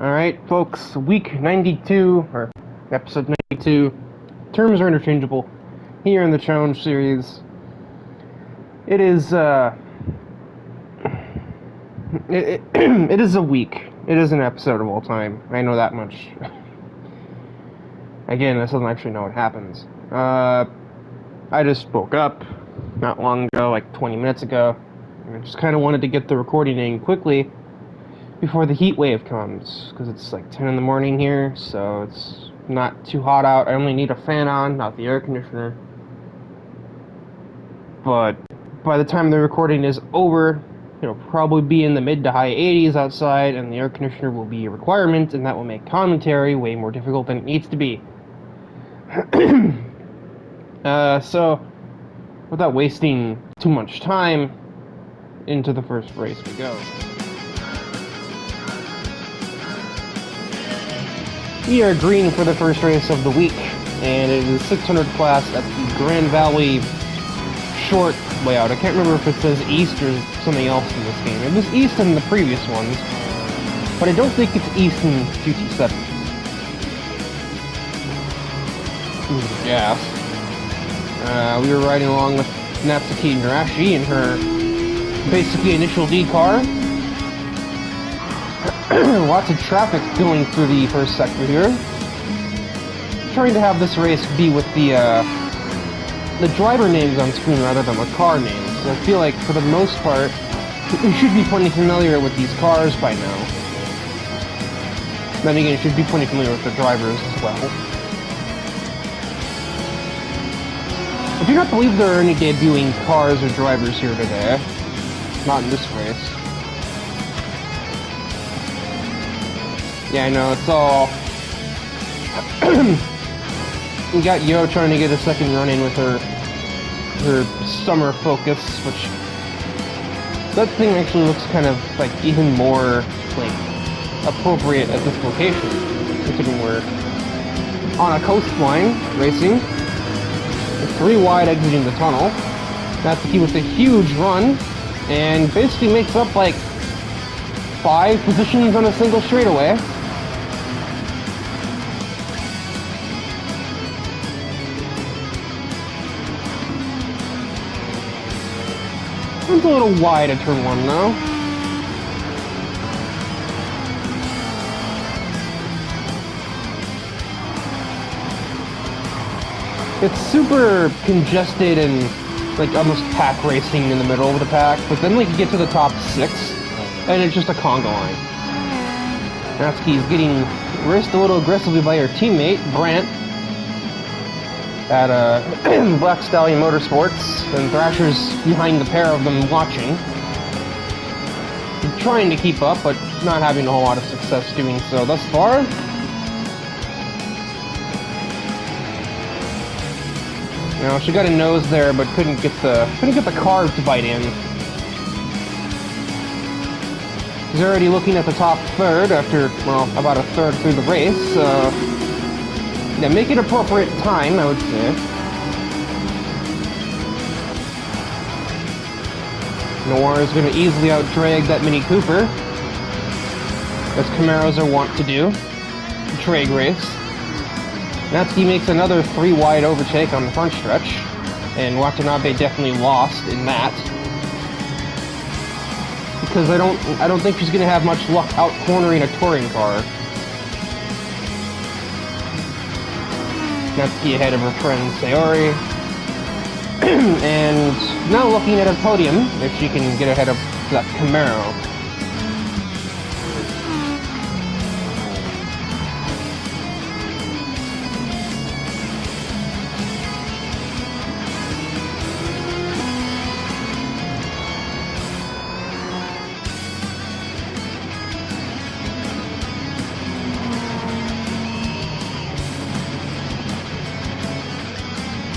Alright, folks, week 92, or episode 92, terms are interchangeable here in the challenge series. It is, it is a week. It is an episode of all time. I know that much. Again, this doesn't actually know what happens. I just woke up not long ago, like 20 minutes ago, and I just kind of wanted to get the recording in quickly before the heat wave comes, because it's like 10 in the morning here, so it's not too hot out. I only need a fan on, not the air conditioner. But by the time the recording is over, it'll probably be in the mid to high 80s outside, and the air conditioner will be a requirement, and that will make commentary way more difficult than it needs to be. So, without wasting too much time, into the first race we go. We are green for the first race of the week, and it is 600 class at the Grand Valley short layout. I can't remember if it says East or something else in this game. It was East in the previous ones, but I don't think it's East in GT7. Gas. We were riding along with Natsuki Narashi in her basically initial D car. Lots of traffic going through the first sector here. Trying to have this race be with the driver names on screen rather than the car names. So I feel like for the most part, we should be pretty familiar with these cars by now. Then again, you should be pretty familiar with the drivers as well. I do not believe there are any debuting cars or drivers here today. Not in this race. Yeah, I know, it's all... We got Yo trying to get a second run in with her summer focus, which... That thing actually looks kind of, like, even more, like, appropriate at this location. Considering we're on a coastline, racing. With 3 wide exiting the tunnel. Natsuki with a huge run, and basically makes up, like, 5 positions on a single straightaway. It's a little wide at turn 1 though. It's super congested and like almost pack racing in the middle of the pack, but then like you get to the top 6 and it's just a conga line. Natsuki's getting raced a little aggressively by her teammate, Brant, at Black Stallion Motorsports, and Thrasher's behind the pair of them watching. Trying to keep up, but not having a whole lot of success doing so thus far. You know, she got a nose there, but couldn't get the car to bite in. She's already looking at the top third after, well, about a third through the race, yeah, make it appropriate time, I would say. Noir is going to easily outdrag that Mini Cooper, as Camaros are wont to do. Drag race. Natsuki makes another 3 wide overtake on the front stretch, and Watanabe definitely lost in that. Because I don't think she's going to have much luck out-cornering a touring car. Natsuki ahead of her friend Sayori. And now looking at a podium, if she can get ahead of that Camaro.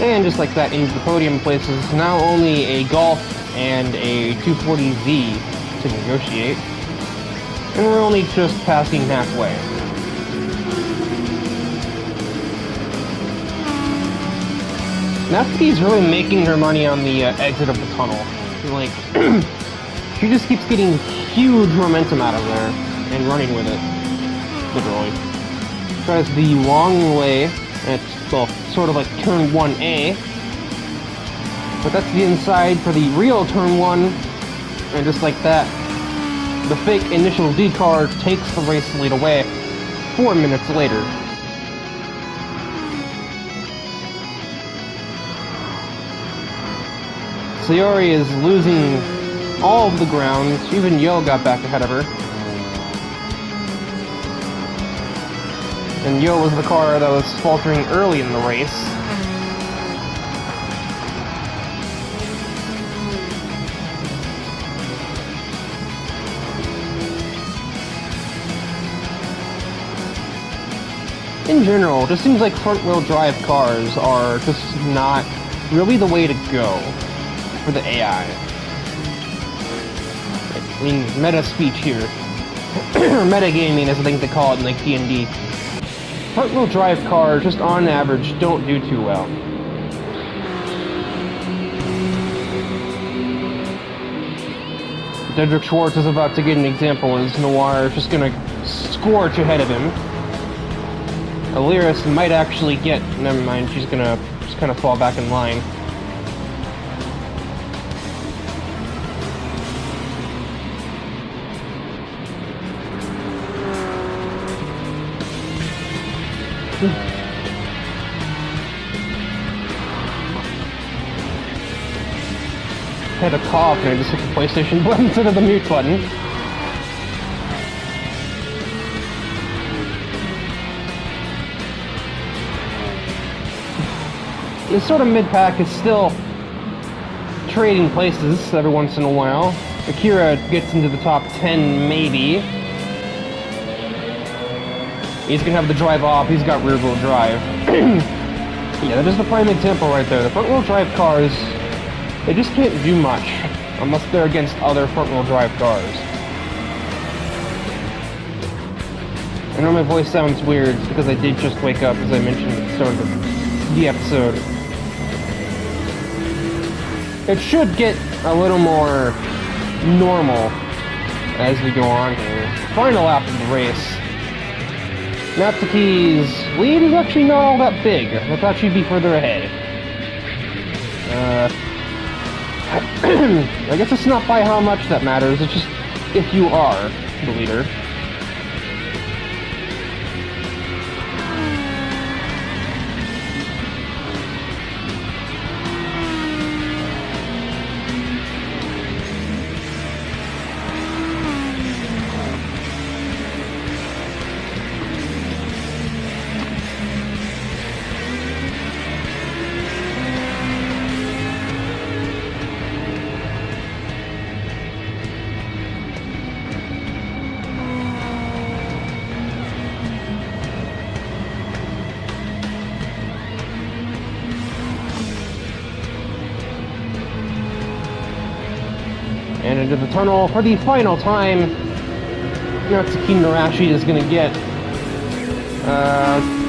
And just like that, into the podium places, now only a Golf and a 240Z to negotiate. And we're only just passing halfway. Natsuki's really making her money on the exit of the tunnel. Like, she just keeps getting huge momentum out of there and running with it. literally. Tries the long way, and it's, well, sort of like turn 1A. But that's the inside for the real turn 1, and just like that, the fake initial D car takes the race lead away 4 minutes later. Sayori is losing all of the ground. Even Yo got back ahead of her. And Yo was the car that was faltering early in the race. In general, it just seems like front-wheel drive cars are just not really the way to go for the AI. I mean, meta speech here. Metagaming is I think they call it in like D&D. Front-wheel drive cars, just on average, don't do too well. Dedrick Schwartz is about to get an example as Noir is just gonna scorch ahead of him. Aliris might actually get... Never mind, she's gonna just kind of fall back in line. Had a cough and I just hit the PlayStation button instead of the mute button. This sort of mid-pack is still trading places every once in a while. Akira gets into the top 10, maybe. He's gonna have the drive off, he's got rear-wheel drive. Yeah, that is the prime example right there. The front-wheel drive cars, they just can't do much unless they're against other front-wheel drive cars. I know my voice sounds weird because I did just wake up, as I mentioned at the start of the episode. It should get a little more normal as we go on here. Final lap of the race. Natsuki's lead is actually not all that big. I thought she'd be further ahead. I guess it's not by how much that matters, it's just if you are the leader. And into the tunnel for the final time. Natsuki Narashi is going to get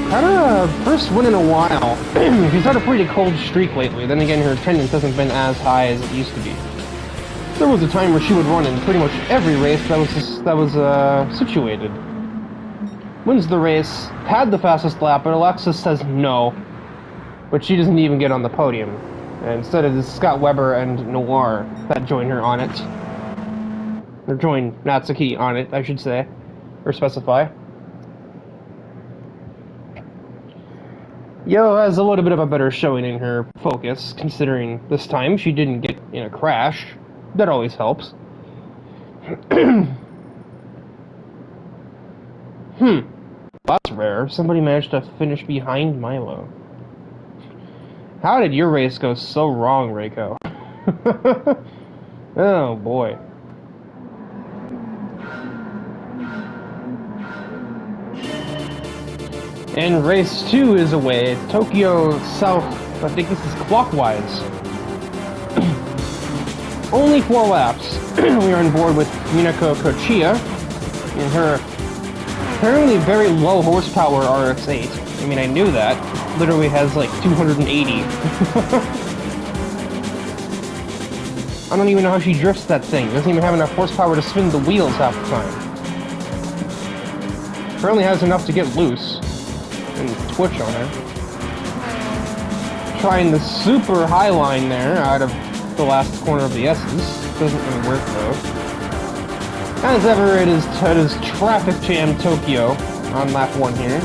kind of her first win in a while. She's had a pretty cold streak lately. Then again, her attendance hasn't been as high as it used to be. There was a time where she would run in pretty much every race that was situated. Wins the race, had the fastest lap, but Alexis says no. But she doesn't even get on the podium. And instead it is Scott Webber and Noir that join her on it. Or join Natsuki on it, I should say. Or specify. Yo has a little bit of a better showing in her focus, considering this time she didn't get in a crash. That always helps. That's rare. Somebody managed to finish behind Milo. How did your race go so wrong, Reiko? Oh boy. And race 2 is away. Tokyo South, I think this is clockwise. Only 4 laps. We are on board with Minako Kochiya in her apparently very low horsepower RX-8. I mean, I knew that. Literally has like 280. I don't even know how she drifts that thing. Doesn't even have enough horsepower to spin the wheels half the time. Apparently has enough to get loose and twitch on her. Trying the super high line there out of the last corner of the S's. Doesn't really work though. As ever, it is Traffic Jam Tokyo on lap 1 here.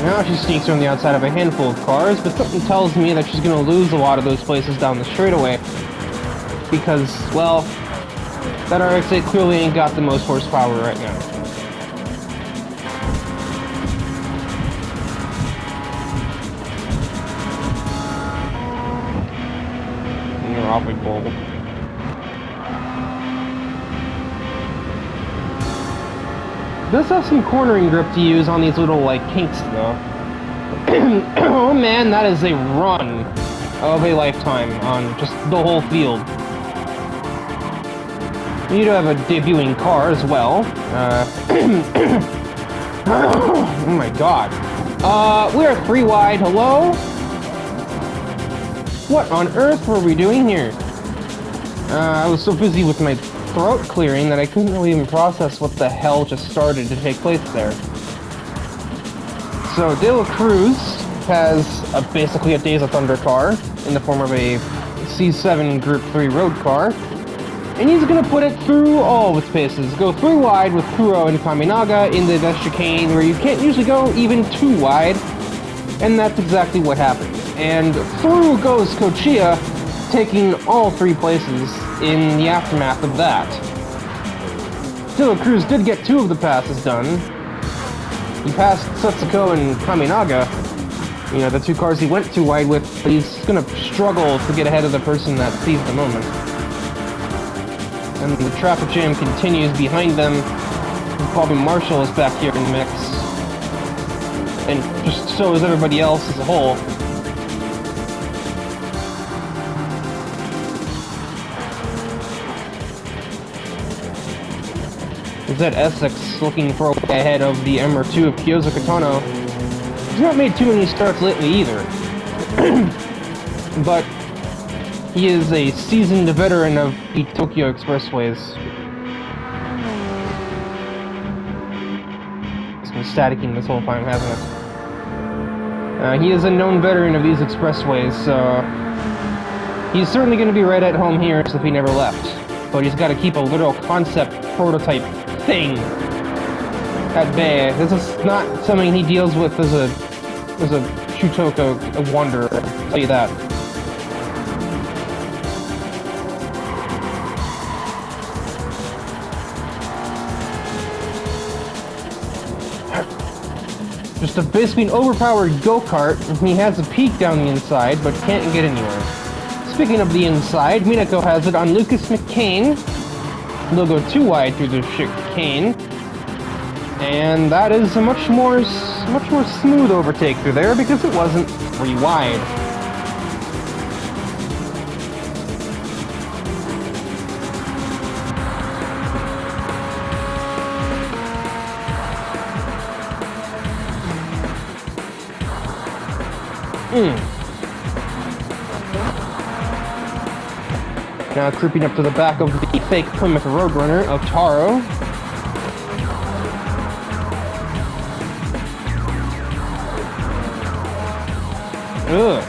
Now she sneaks on the outside of a handful of cars, but something tells me that she's going to lose a lot of those places down the straightaway. Because, well, that RX-8 clearly ain't got the most horsepower right now. And you're awfully bold. Does have some cornering grip to use on these little, like, kinks, though. Oh man, that is a run of a lifetime on just the whole field. You do have a debuting car as well. Oh my god. We are 3 wide, hello? What on earth were we doing here? I was so busy with my throat clearing that I couldn't really even process what the hell just started to take place there. So, De La Cruz has basically a Days of Thunder car in the form of a C7 Group 3 road car, and he's gonna put it through all of its paces. Go 3 wide with Kuro and Kaminaga in the chicane where you can't usually go even 2 wide, and that's exactly what happened. And through goes Kochiya, taking all 3 places in the aftermath of that. De La Cruz did get 2 of the passes done. He passed Setsuko and Kaminaga, you know, the 2 cars he went too wide with, but he's gonna struggle to get ahead of the person that seized the moment. And the traffic jam continues behind them. Bobby Marshall is back here in the mix. And just so is everybody else as a whole. Zed Essex looking for a way ahead of the MR2 of Kyozo Kitano. He's not made too many starts lately either. But he is a seasoned veteran of the Tokyo Expressways. It's been staticking this whole time, hasn't it? He is a known veteran of these expressways, so he's certainly going to be right at home here if he never left. But he's got to keep a literal concept prototype thing at bay. This is not something he deals with as a Shutoko wanderer, I'll tell you that. Just basically an overpowered go-kart, and he has a peak down the inside, but can't get anywhere. Speaking of the inside, Minako has it on Lucas McCain. They'll go 2 wide through the chicane, and that is a much more smooth overtake through there because it wasn't 3 wide. Now creeping up to the back of the fake Plymouth Roadrunner of Taro. Ugh.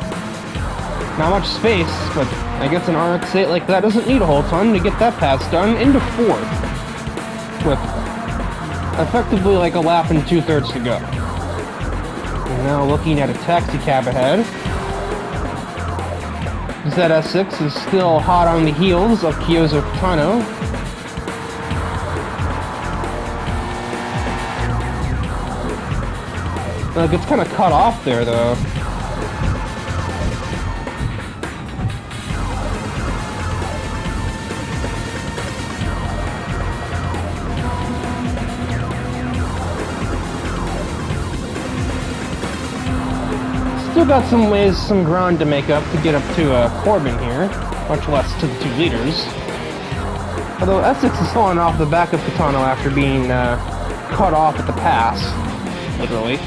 Not much space, but I guess an RX-8 like that doesn't need a whole ton to get that pass done into 4th. With effectively like a lap and 2/3 to go. And now looking at a taxi cab ahead. ZS6 is still hot on the heels of Kyozo Kitano. Gets kind of cut off there, though. Still got some ground to make up to get up to Corbin here, much less to the 2 leaders. Although Essex is falling off the back of Kitano after being cut off at the pass, literally.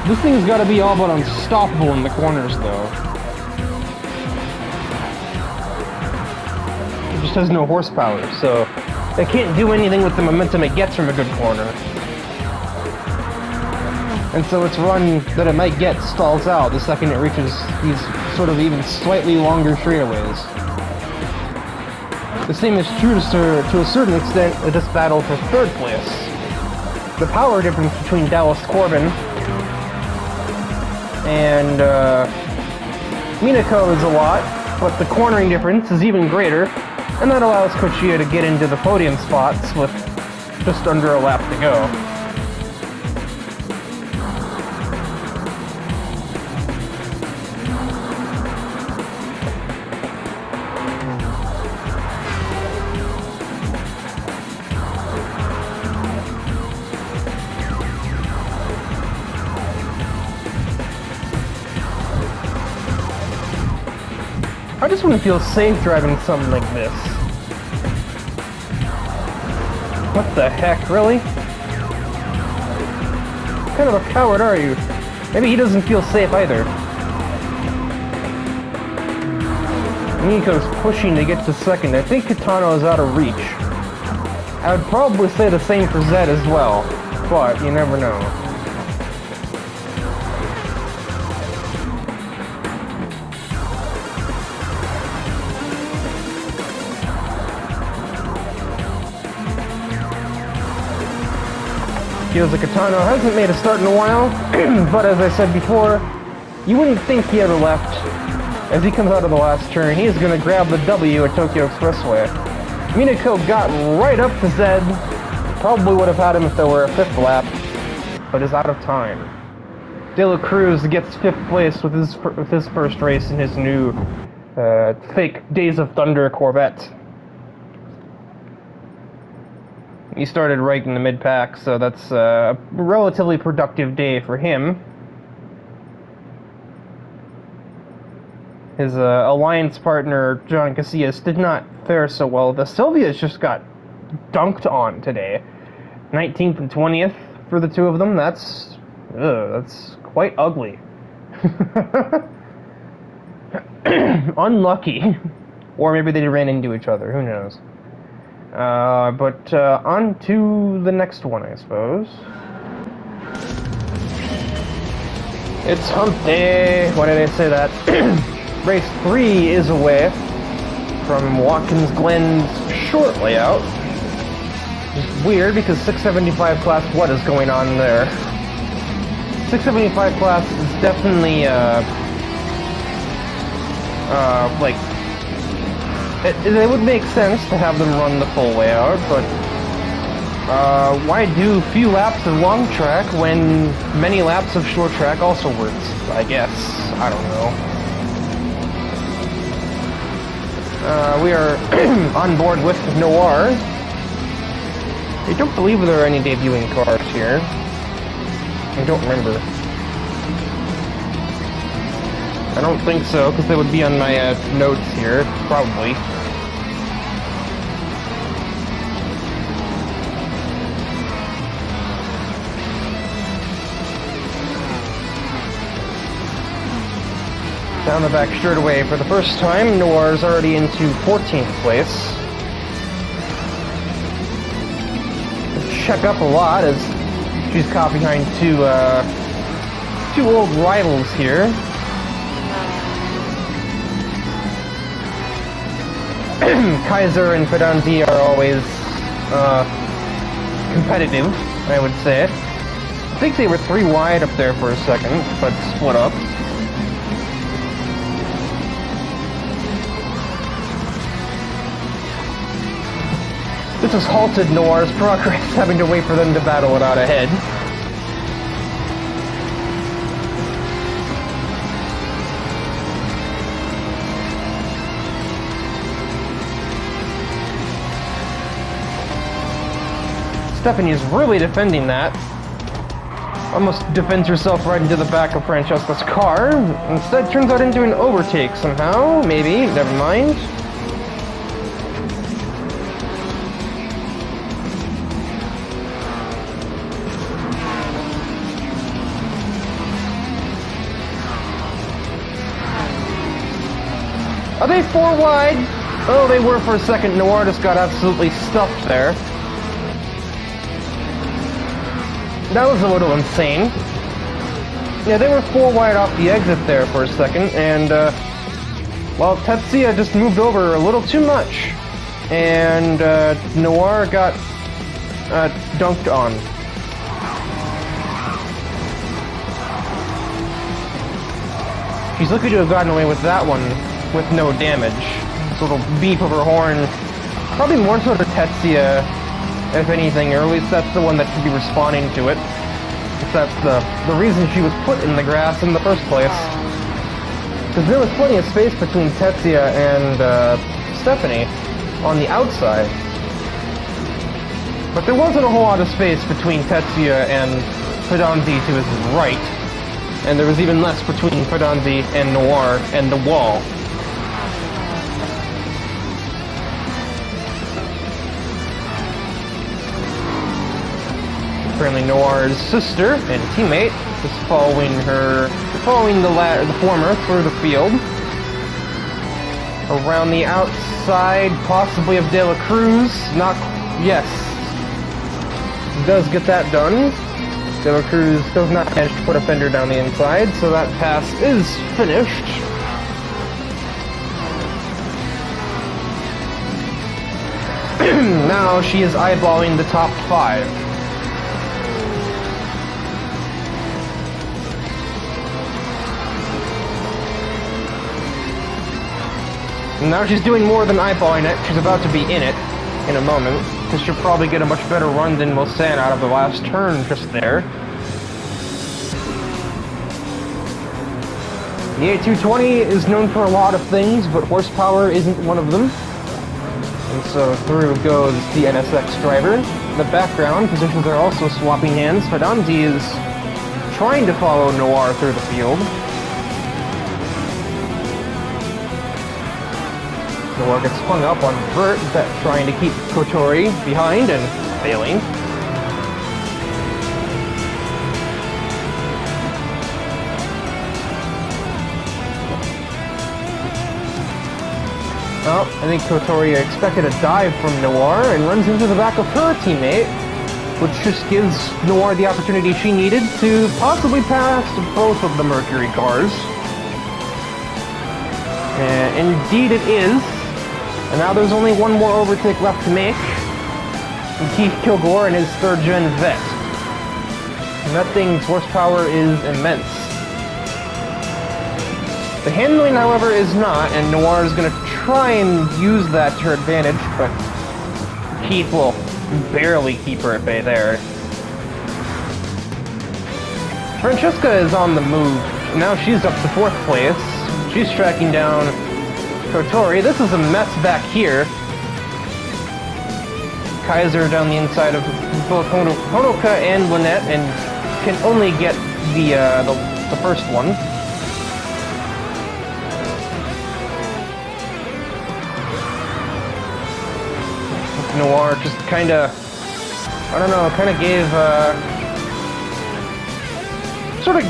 This thing's gotta be all but unstoppable in the corners, though. It just has no horsepower, so it can't do anything with the momentum it gets from a good corner. And so its run that it might get stalls out the second it reaches these sort of even slightly longer straightaways. The same is true to a certain extent of this battle for third place. The power difference between Dallas Corbin and Minako is a lot, but the cornering difference is even greater, and that allows Kochiya to get into the podium spots with just under a lap to go. I just wouldn't feel safe driving something like this. What the heck, really? What kind of a coward are you? Maybe he doesn't feel safe either. Nico's pushing to get to second. I think Kitano is out of reach. I would probably say the same for Zed as well, but you never know. Feels like Kitano hasn't made a start in a while, but as I said before, you wouldn't think he ever left. As he comes out of the last turn, he is going to grab the W at Tokyo Expressway. Minako got right up to Zed, probably would have had him if there were a 5th lap, but is out of time. De La Cruz gets 5th place with his first race in his new fake Days of Thunder Corvette. He started right in the mid-pack, so that's a relatively productive day for him. His alliance partner, John Casillas, did not fare so well. The Sylvias just got dunked on today. 19th and 20th for the two of them. That's quite ugly. Unlucky. Or maybe they ran into each other, who knows. But on to the next one, I suppose. It's hump day. Why did I say that? Race 3 is away from Watkins Glen's short layout. It's weird because 675 class, what is going on there? 675 class is definitely, like, it would make sense to have them run the full layout, but why do few laps of long track when many laps of short track also works? I guess. I don't know. We are on board with Noir. I don't believe there are any debuting cars here. I don't remember. I don't think so, because they would be on my notes here, probably. Down the back straightaway for the first time, Noir's already into 14th place. Check up a lot as she's caught behind two old rivals here. Kaiser and Pedanzi are always competitive, I would say. I think they were 3 wide up there for a second, but split up. This has halted Noir's progress, having to wait for them to battle it out ahead. Stephanie is really defending that. Almost defends herself right into the back of Francesca's car. Instead turns out into an overtake somehow. Maybe, never mind. Are they 4 wide? Oh, they were for a second. Noir just got absolutely stuffed there. That was a little insane. Yeah, they were 4 wide off the exit there for a second, and, well, Tetsuya just moved over a little too much. And, Noir got, dunked on. She's lucky to have gotten away with that one with no damage. This little beep of her horn. Probably more so to Tetsuya, if anything, or at least that's the one that should be responding to it. If that's the reason she was put in the grass in the first place. Because there was plenty of space between Tetsuya and Stephanie on the outside. But there wasn't a whole lot of space between Tetsuya and Fidanzi to his right. And there was even less between Fidanzi and Noir and the wall. Apparently Noir's sister and teammate is following the former through the field. Around the outside, possibly of De La Cruz. Yes. Does get that done. De La Cruz does not manage to put a fender down the inside, so that pass is finished. Now she is eyeballing the top 5. Now she's doing more than eyeballing it. She's about to be in it in a moment, because she'll probably get a much better run than Mulsanne out of the last turn just there. The A220 is known for a lot of things, but horsepower isn't one of them. And so through goes the NSX driver. In the background, positions are also swapping hands. Fidanzi is trying to follow Noir through the field. Noir gets hung up on Vert, trying to keep Kotori behind and failing. Well, I think Kotori expected a dive from Noir and runs into the back of her teammate, which just gives Noir the opportunity she needed to possibly pass both of the Mercury cars. And indeed it is. And now there's only one more overtake left to make. And Keith Kilgore and his 3rd gen vet. And that thing's horsepower is immense. The handling, however, is not, and Noir is going to try and use that to her advantage, but Keith will barely keep her at bay there. Francesca is on the move. Now she's up to 4th place. She's tracking down Kotori. This is a mess back here. Kaiser down the inside of both Honoka and Lynette, and can only get the first one. Noir just kinda, I don't know, kinda gave, sort of,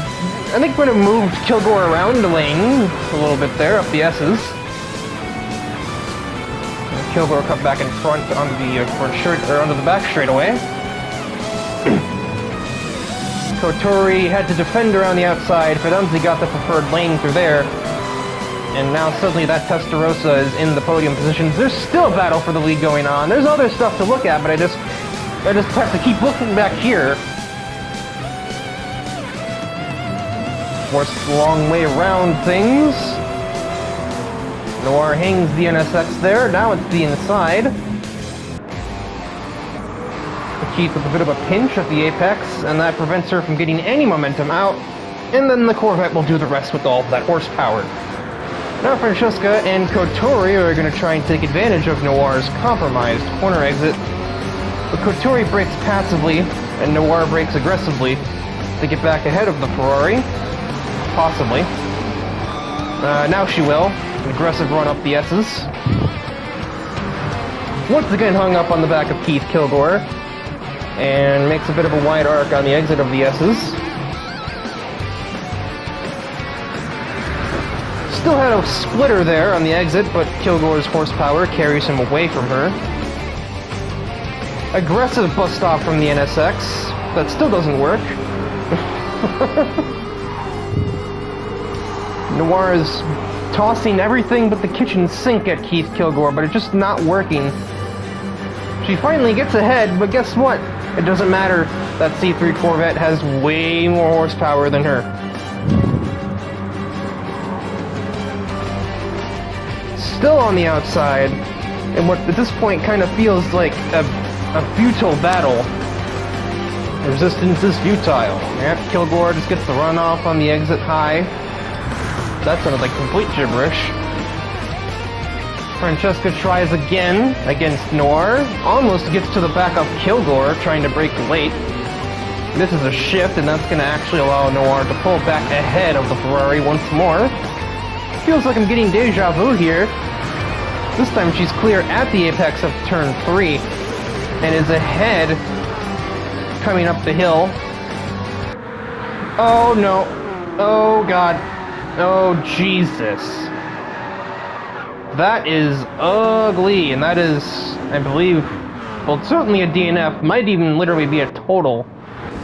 I think might have moved Kilgore around the lane a little bit there, up the S's. And Kilgore cut back in front onto the onto the back straightaway. Kotori had to defend around the outside. Fidanzi got the preferred lane through there. And now suddenly that Testarossa is in the podium positions. There's still a battle for the lead going on. There's other stuff to look at, but I just have to keep looking back here. Forced a long way around things. Noir hangs the NSX there. Now it's the inside. Keith with a bit of a pinch at the apex, and that prevents her from getting any momentum out. And then the Corvette will do the rest with all of that horsepower. Now Francesca and Kotori are going to try and take advantage of Noir's compromised corner exit. But Kotori brakes passively, and Noir brakes aggressively to get back ahead of the Ferrari. Possibly. Now she will. An aggressive run up the S's. Once again hung up on the back of Keith Kilgore. And makes a bit of a wide arc on the exit of the S's. Still had a splitter there on the exit, but Kilgore's horsepower carries him away from her. Aggressive bust off from the NSX. That still doesn't work. Noir is tossing everything but the kitchen sink at Keith Kilgore, but it's just not working. She finally gets ahead, but guess what? It doesn't matter. That C3 Corvette has way more horsepower than her. Still on the outside, and what at this point kind of feels like a futile battle. Resistance is futile. Yep, Kilgore just gets the runoff on the exit high. That sounded like complete gibberish. Francesca tries again against Noir. Almost gets to the back of Kilgore, trying to brake late. Misses a shift, and that's going to actually allow Noir to pull back ahead of the Ferrari once more. Feels like I'm getting deja vu here. This time she's clear at the apex of turn 3, and is ahead coming up the hill. Oh no. Oh god. Oh Jesus. That is ugly, and that is, I believe, well, certainly a DNF, might even literally be a total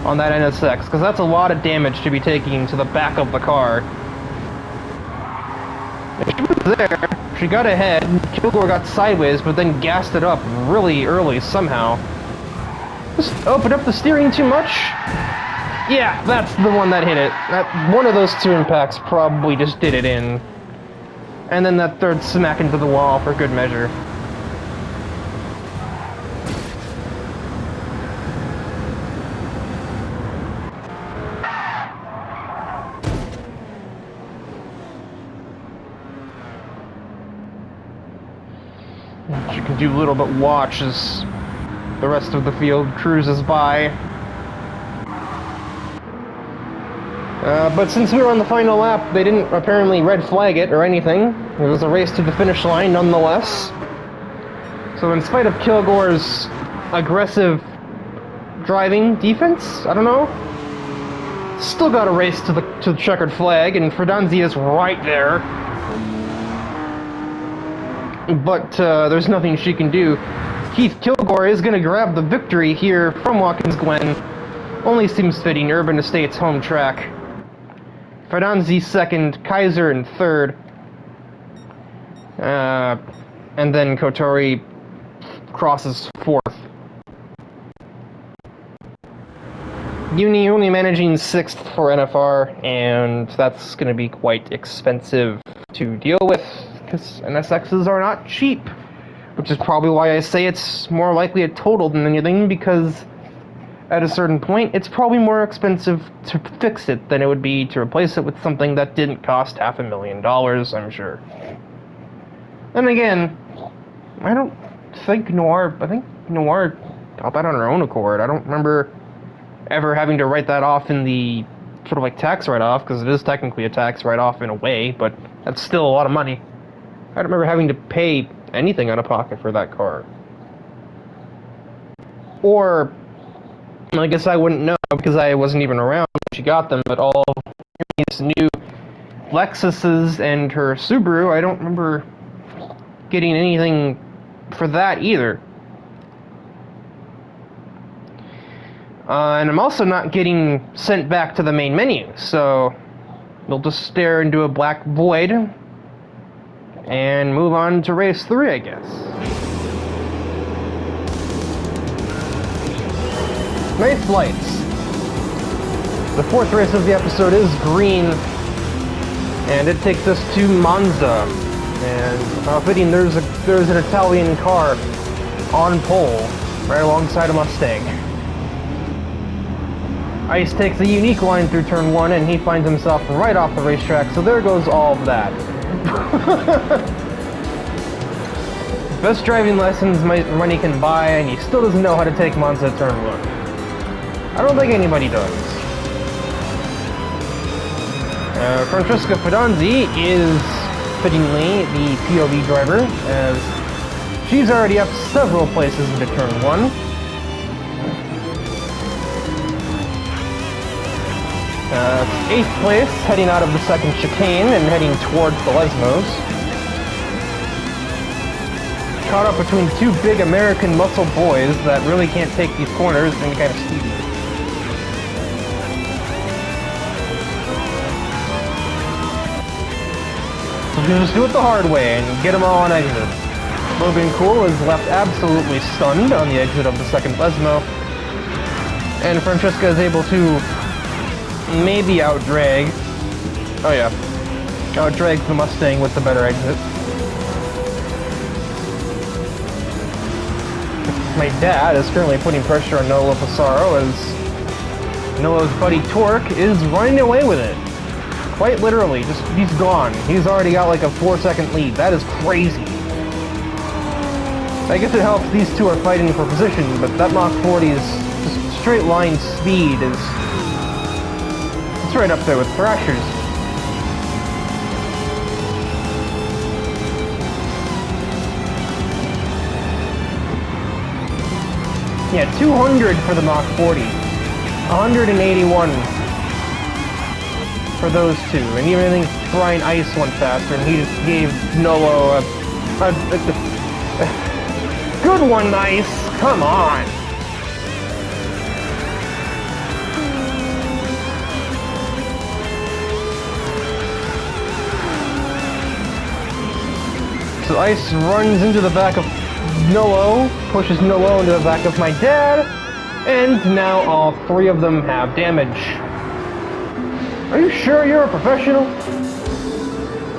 on that NSX, because that's a lot of damage to be taking to the back of the car. She was there, she got ahead, Kilgore got sideways, but then gassed it up really early somehow. Just opened up the steering too much? Yeah, that's the one that hit it. One of those two impacts probably just did it in. And then that third smack into the wall for good measure. You can do little but watch as the rest of the field cruises by. But since we were on the final lap, they didn't apparently red flag it or anything. It was a race to the finish line nonetheless. So in spite of Kilgore's aggressive driving defense, I don't know, still got a race to the checkered flag, and Fredanzi is right there. But there's nothing she can do. Keith Kilgore is going to grab the victory here from Watkins Glen. Only seems fitting. Urban Estates home track. Fredanzi second, Kaiser in third. And then Kotori crosses fourth. Uni only managing sixth for NFR, and that's going to be quite expensive to deal with, because NSXs are not cheap, which is probably why I say it's more likely a total than anything, because at a certain point, it's probably more expensive to fix it than it would be to replace it with something that didn't cost $500,000, I'm sure. And again, I don't think Noir, I think Noir got that on her own accord. I don't remember ever having to write that off in the sort of like tax write-off, because it is technically a tax write-off in a way, but that's still a lot of money. I don't remember having to pay anything out of pocket for that car. Or, I guess I wouldn't know because I wasn't even around when she got them, but all these new Lexuses and her Subaru, I don't remember getting anything for that either. And I'm also not getting sent back to the main menu, so we'll just stare into a black void and move on to race 3, I guess. Nice lights. The fourth race of the episode is green, and it takes us to Monza. And fitting, there's an Italian car on pole right alongside a Mustang. Ice takes a unique line through turn 1, and he finds himself right off the racetrack, so there goes all of that. Best driving lessons money can buy, and he still doesn't know how to take Monza turn 1. I don't think anybody does. Francesca Fredanzi is, fittingly, the POV driver, as she's already up several places into turn 1. 8th place, heading out of the second chicane and heading towards the Lesmos. Caught up between two big American muscle boys that really can't take these corners and kind of speedy. So we'll just do it the hard way and get them all on exit. Logan Cool is left absolutely stunned on the exit of the second Lesmo. And Francesca is able to maybe out-drag. Oh yeah. Out-drag the Mustang with the better exit. My dad is currently putting pressure on Nolo Passaro as Nolo's buddy Torque is running away with it. Quite literally, just he's gone. He's already got like a 4-second lead. That is crazy. I guess it helps these two are fighting for position, but that Mach 40's just straight line speed is... it's right up there with Thrasher's. Yeah, 200 for the Mach 40. 181 for those two. And even I think Brian Ice went faster, and he just gave Nolo a good one, Ice! Come on! So Ice runs into the back of Nolo, pushes Nolo into the back of my dad, and now all three of them have damage. Are you sure you're a professional?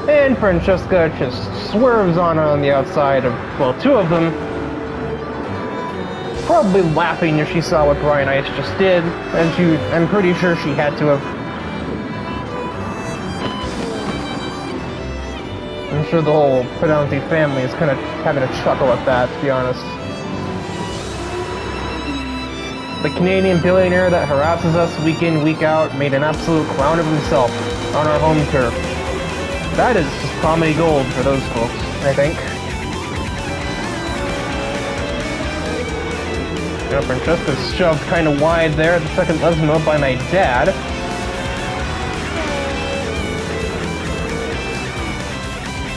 And Francesca just swerves on the outside of, well, two of them. Probably laughing if she saw what Brian Ice just did, and I'm pretty sure she had to have. I'm sure the whole Pedante family is kind of having a chuckle at that, to be honest. The Canadian billionaire that harasses us week in, week out made an absolute clown of himself on our home turf. That is just comedy gold for those folks, I think. You know, Francesca's shoved kind of wide there at the second Lesmo by my dad.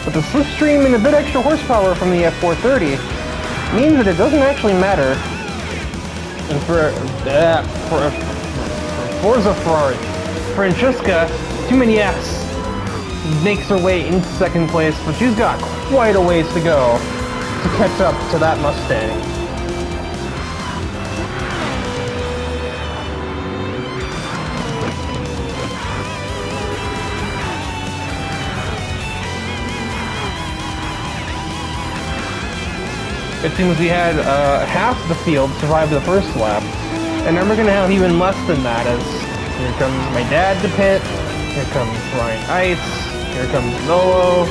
But the slipstream and a bit extra horsepower from the F430 means that it doesn't actually matter. And for Forza Ferrari, Francesca, too many Fs, makes her way into second place, but she's got quite a ways to go to catch up to that Mustang. It seems we had half the field survive the first lap, and then we're going to have even less than that, as here comes my dad to pit, here comes Brian Ice, here comes Nolo,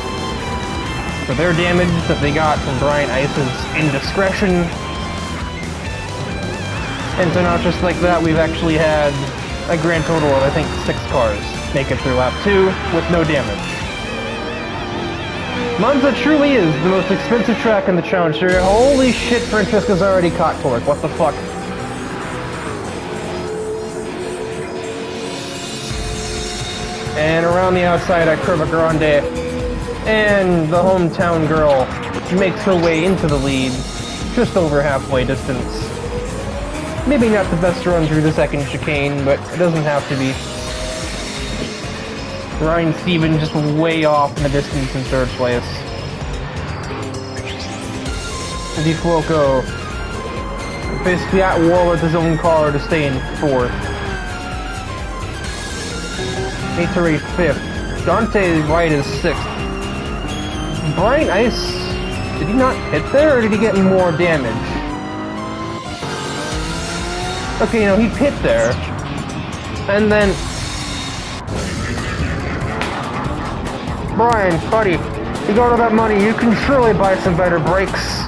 for their damage that they got from Brian Ice's indiscretion. And so now just like that, we've actually had a grand total of, I think, 6 cars make it through lap 2 with no damage. Monza truly is the most expensive track in the Challenge Series. Holy shit, Francesca's already caught Torque. What the fuck? And around the outside at Curva Grande. And the hometown girl makes her way into the lead. Just over halfway distance. Maybe not the best run through the second chicane, but it doesn't have to be. Ryan Stevens just way off in the distance in third place. Di Fuoco basically at war with his own car to stay in fourth. Atari fifth. Dante Wright is sixth. Brian Ice, did he not hit there, or did he get more damage? Okay, no, he hit there. And then... Brian, buddy, you got all that money, you can surely buy some better brakes.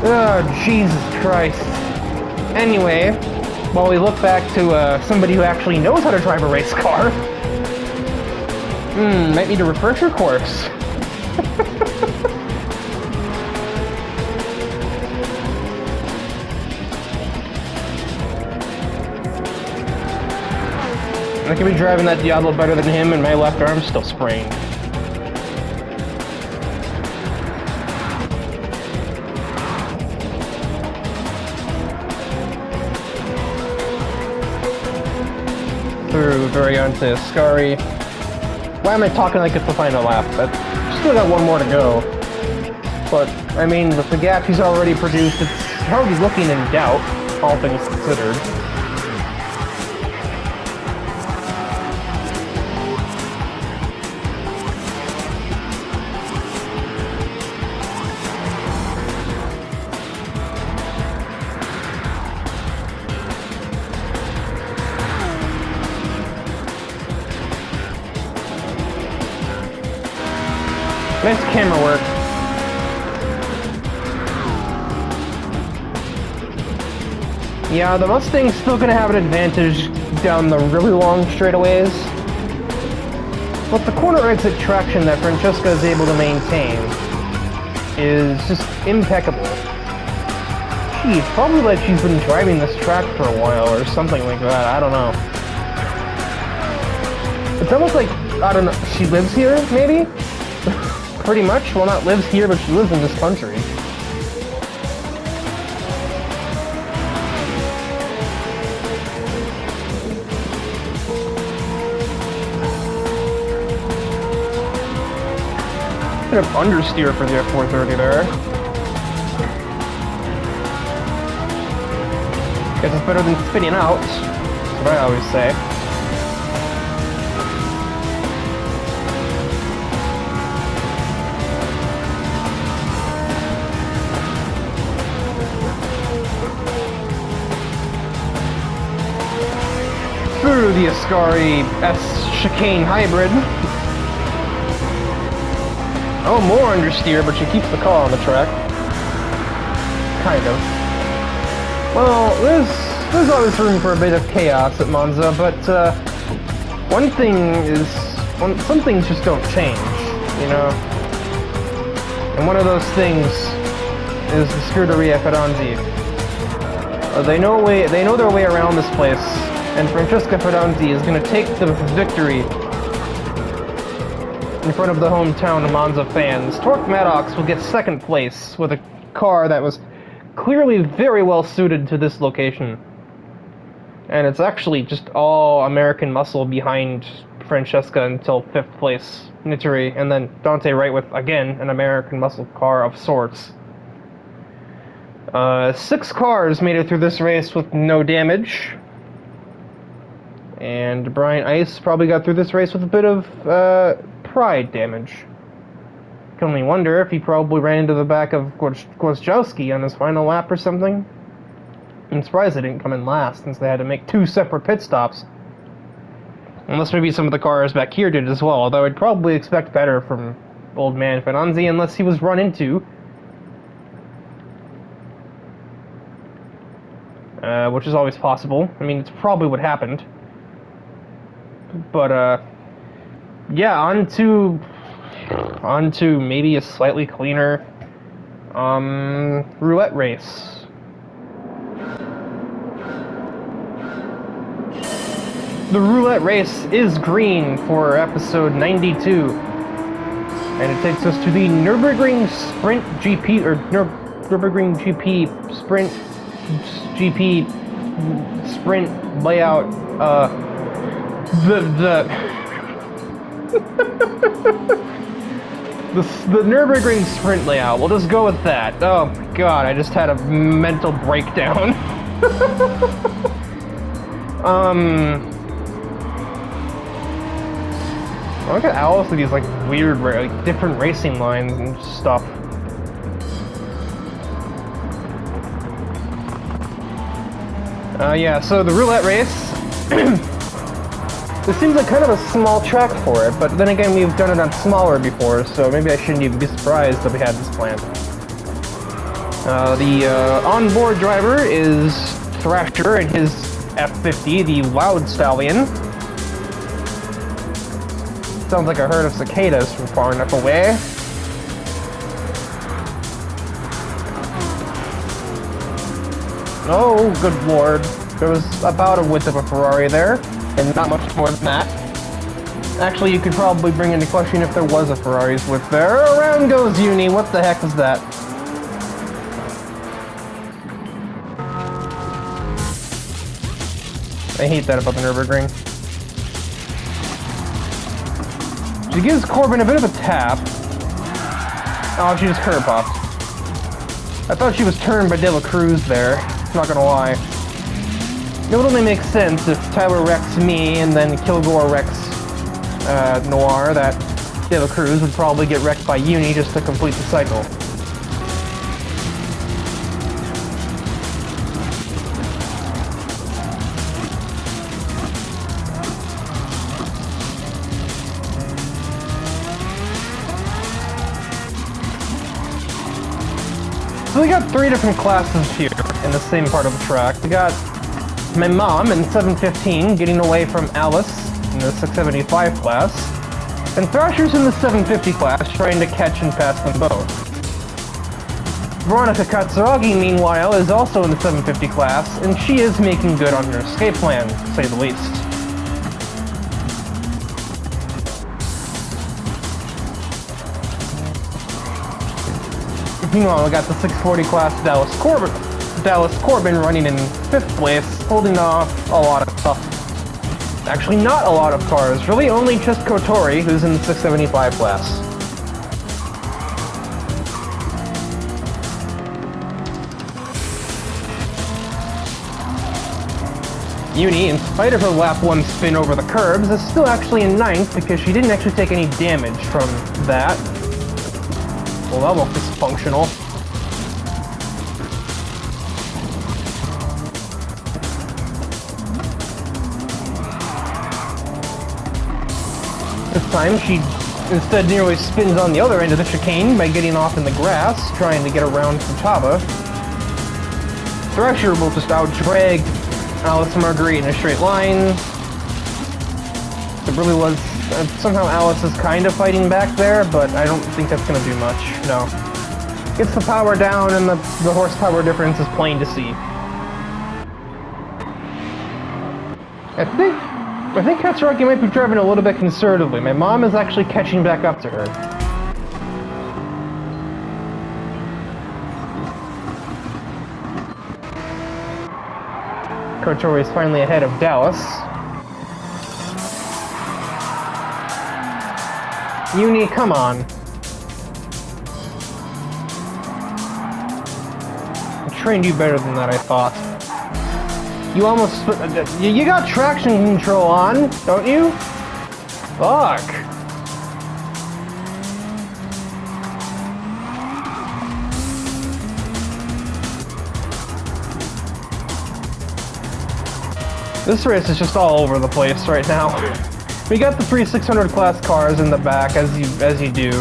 Oh, Jesus Christ. Anyway, while we look back to somebody who actually knows how to drive a race car. Might need a refresher course. I could be driving that Diablo better than him, and my left arm's still sprained. Through Variante Ascari. Why am I talking like it's the final lap? I've still got one more to go. But, I mean, with the gap he's already produced, it's hardly looking in doubt, all things considered. Nice camera work. Yeah, the Mustang's still gonna have an advantage down the really long straightaways. But the corner exit traction that Francesca is able to maintain is just impeccable. Gee, probably like she's been driving this track for a while or something like that, I don't know. It's almost like, I don't know, she lives here, maybe? Pretty much. Well, not lives here, but she lives in this country. Bit of understeer for the F430 there. Guess it's better than spinning out. That's what I always say. Through the Ascari S Chicane Hybrid. Oh, more understeer, but she keeps the car on the track. Kind of. Well, there's always room for a bit of chaos at Monza, but one thing is, some things just don't change, you know? And one of those things is the Scuderia Ferranti. They know their way around this place, and Francesca Ferranti is going to take the victory in front of the hometown Monza fans. Torque Maddox will get second place with a car that was clearly very well suited to this location. And it's actually just all American muscle behind Francesca until 5th place Nitri, and then Dante Wright with, again, an American muscle car of sorts. 6 cars made it through this race with no damage. And Brian Ice probably got through this race with a bit of pride damage. Can only wonder if he probably ran into the back of Gwozdowski on his final lap or something. I'm surprised they didn't come in last, since they had to make 2 separate pit stops. Unless maybe some of the cars back here did as well, although I'd probably expect better from old man Fenanzi unless he was run into. Which is always possible. I mean, it's probably what happened. But, yeah, on to maybe a slightly cleaner, roulette race. The roulette race is green for episode 92. And it takes us to the Nürburgring Sprint GP, or Nürburgring GP Sprint GP Sprint layout, the Nürburgring Sprint layout. We'll just go with that. Oh my god, I just had a mental breakdown. Look at Alice with these like weird, like different racing lines and stuff. Yeah, so the roulette race. This seems like kind of a small track for it, but then again, we've done it on smaller before, so maybe I shouldn't even be surprised that we had this plan. The onboard driver is Thrasher in his F50, the Loud Stallion. Sounds like a herd of cicadas from far enough away. Oh, good lord. There was about a width of a Ferrari there. And not much more than that. Actually, you could probably bring into question if there was a Ferrari's whip there. Around goes Uni. What the heck is that? I hate that about the Nürburgring. She gives Corbin a bit of a tap. Oh, she just curb popped. I thought she was turned by De La Cruz there. Not gonna lie. It would only make sense if Tyler wrecks me and then Kilgore wrecks Noir, that De La Cruz would probably get wrecked by Uni just to complete the cycle. So we got 3 different classes here in the same part of the track. We got my mom in 715 getting away from Alice in the 675 class, and Thrasher's in the 750 class trying to catch and pass them both. Veronica Katsuragi, meanwhile, is also in the 750 class, and she is making good on her escape plan, to say the least. Meanwhile, we got the 640 class Dallas Corbin running in 5th place, holding off a lot of stuff. Actually, not a lot of cars. Really, only just Kotori, who's in the 675 class. Uni, in spite of her lap 1 spin over the curbs, is still actually in 9th because she didn't actually take any damage from that. Well, that looked dysfunctional. This time, she instead nearly spins on the other end of the chicane by getting off in the grass, trying to get around Futaba. Thrasher will just out-drag Alice Marguerite in a straight line. It really was... somehow Alice is kind of fighting back there, but I don't think that's going to do much. No. Gets the power down, and the horsepower difference is plain to see. I think Katsuragi might be driving a little bit conservatively. My mom is actually catching back up to her. Kotori is finally ahead of Dallas. Uni, come on. I trained you better than that, I thought. You almost... You got traction control on, don't you? Fuck. This race is just all over the place right now. We got the 3 600 class cars in the back, as you do.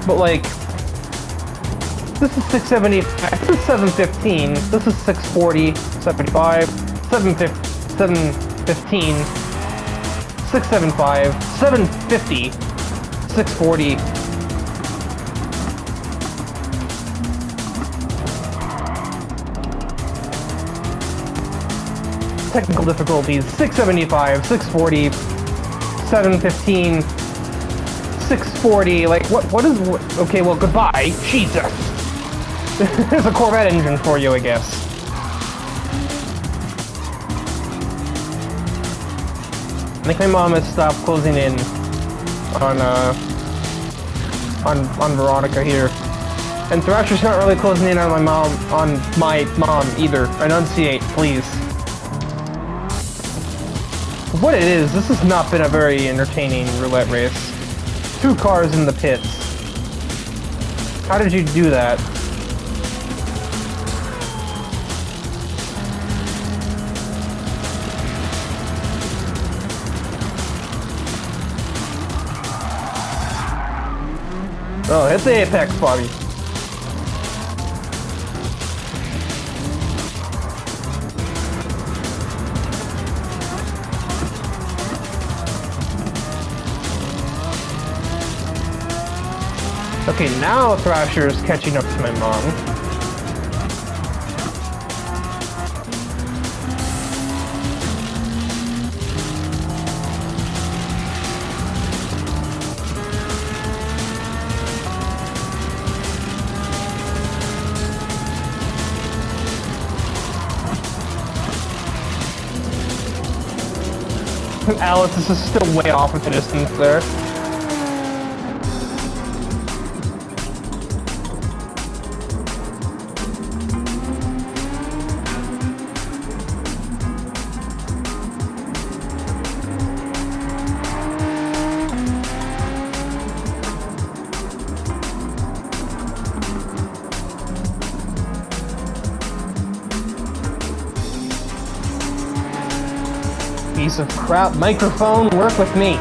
But like, this is 670, this is 715, this is 640, 75, 715, 675, 750, 640. Technical difficulties, 675, 640, 715, 640, like, what is, okay, well, goodbye, Jesus. There's a Corvette engine for you, I guess. I think my mom has stopped closing in on Veronica here. And Thrasher's not really closing in on my mom either. Enunciate, please. What it is, this has not been a very entertaining roulette race. 2 cars in the pits. How did you do that? Oh, hit the apex, Bobby. Okay, now Thrasher's catching up to my mom. Alice is just still way off in the distance there. Piece of crap microphone, work with me.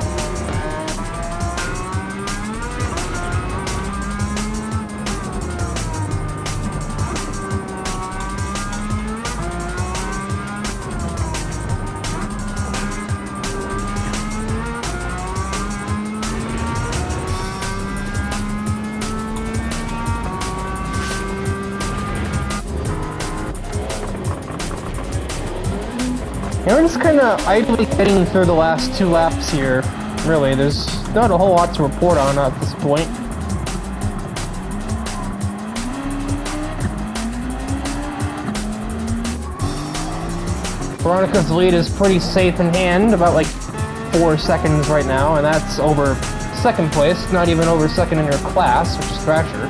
And we're just kind of idly getting through the last 2 laps here. Really, there's not a whole lot to report on at this point. Veronica's lead is pretty safe in hand, about like 4 seconds right now, and that's over second place, not even over second in her class, which is Thrasher.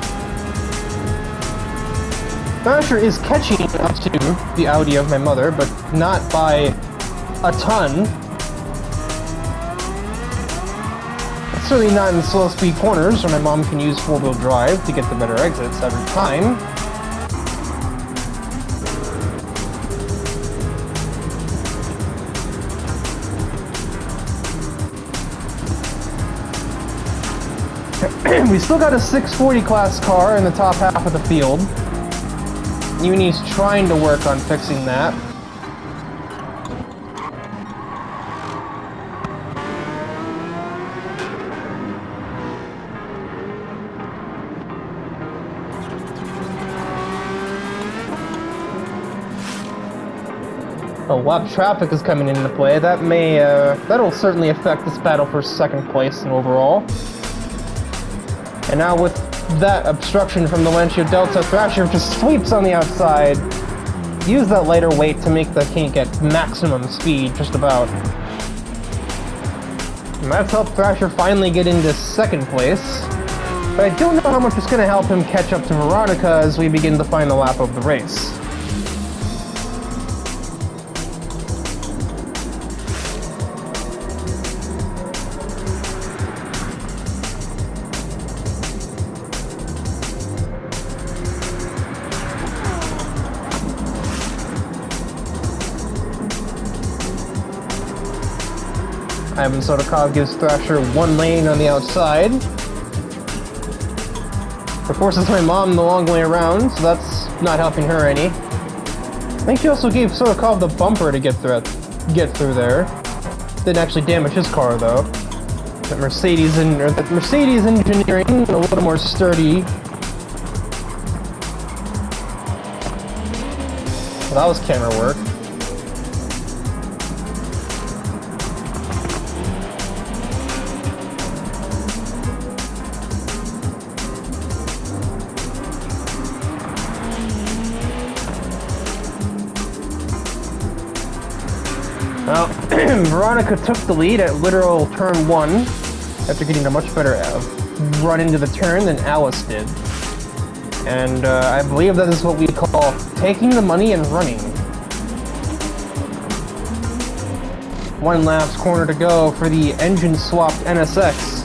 Thrasher is catching up to the Audi of my mother, but not by a ton. Certainly not in slow speed corners where my mom can use 4-wheel drive to get the better exits every time. We still got a 640 class car in the top half of the field. Uni's trying to work on fixing that. Oh, WAP traffic is coming into play. That may, that'll certainly affect this battle for second place and overall. And now with that obstruction from the Lancia Delta, Thrasher just sweeps on the outside. Use that lighter weight to make the kink at maximum speed, just about. And that's helped Thrasher finally get into second place. But I don't know how much it's going to help him catch up to Veronica as we begin the final lap of the race. Ivan Sodakov gives Thrasher 1 lane on the outside. Of course, it's my mom the long way around, so that's not helping her any. I think she also gave Sodakov the bumper to get through there. Didn't actually damage his car though. That Mercedes engineering a little more sturdy. Well, that was camera work. Well, Veronica took the lead at literal turn 1 after getting a much better run into the turn than Alice did. And I believe that is what we call taking the money and running. 1 lap's corner to go for the engine-swapped NSX.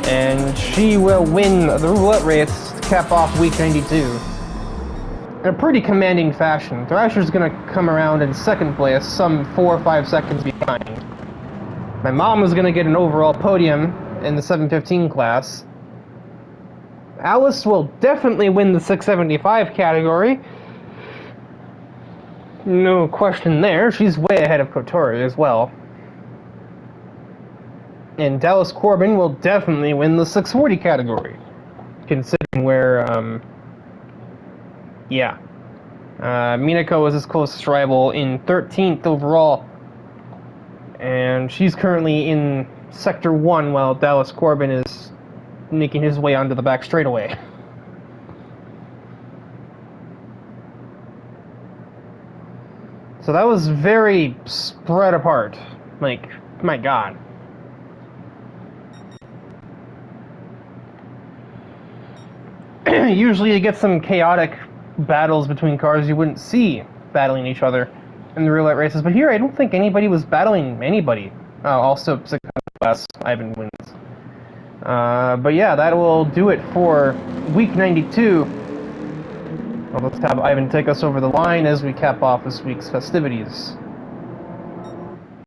And she will win the roulette race to cap off week 92. In a pretty commanding fashion. Thrasher's gonna come around in second place, some 4 or 5 seconds behind. My mom was gonna get an overall podium in the 715 class. Alice will definitely win the 675 category. No question there. She's way ahead of Kotori as well. And Dallas Corbin will definitely win the 640 category. Considering where, yeah. Minako is his closest rival in 13th overall. And she's currently in Sector 1 while Dallas Corbin is making his way onto the back straightaway. So that was very spread apart. Like, my god. Usually you get some chaotic battles between cars you wouldn't see battling each other in the real life races, but here I don't think anybody was battling anybody. Also, Ivan wins. But yeah, that will do it for week 92. Well, let's have Ivan take us over the line as we cap off this week's festivities.